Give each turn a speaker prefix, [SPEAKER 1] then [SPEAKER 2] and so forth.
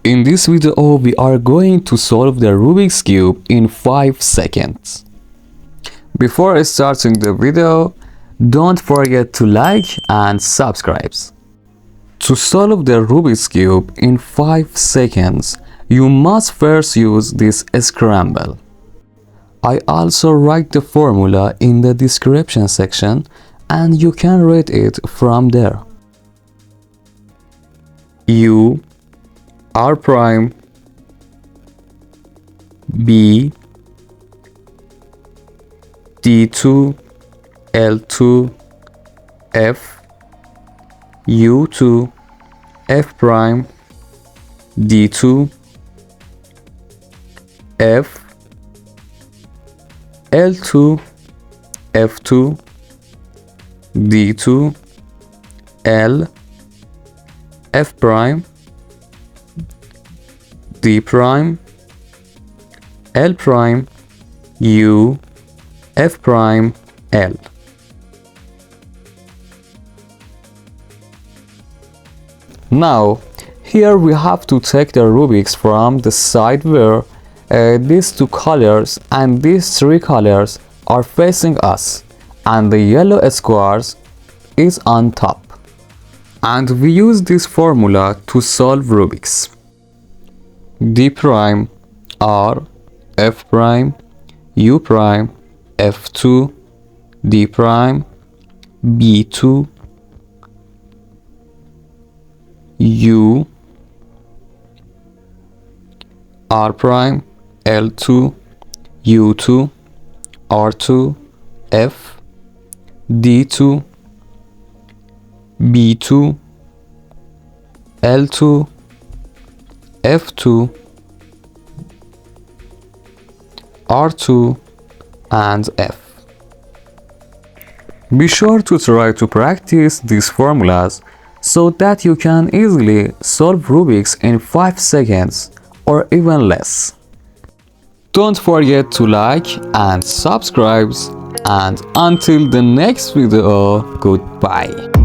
[SPEAKER 1] In this video, we are going to solve the Rubik's Cube in 5 seconds. Before starting the video, don't forget to like and subscribe. To solve the Rubik's Cube in 5 seconds, you must first use this scramble. I also write the formula in the description section and you can read it from there. U R prime B D2 L2 F U2 F prime D2 F L2 F2 D2 L F prime D prime L prime U F prime L. Now here we have to take the Rubik's from the side where these two colors and these three colors are facing us and the yellow squares is on top, and we use this formula to solve Rubik's. D prime R F prime U prime F2 D prime B2 U R prime L2 U2 R2 F D2 B2 L2 F2 R2 and F. Be sure to try to practice these formulas so that you can easily solve Rubik's in 5 seconds or even less. Don't forget to like and subscribe, and until the next video, goodbye.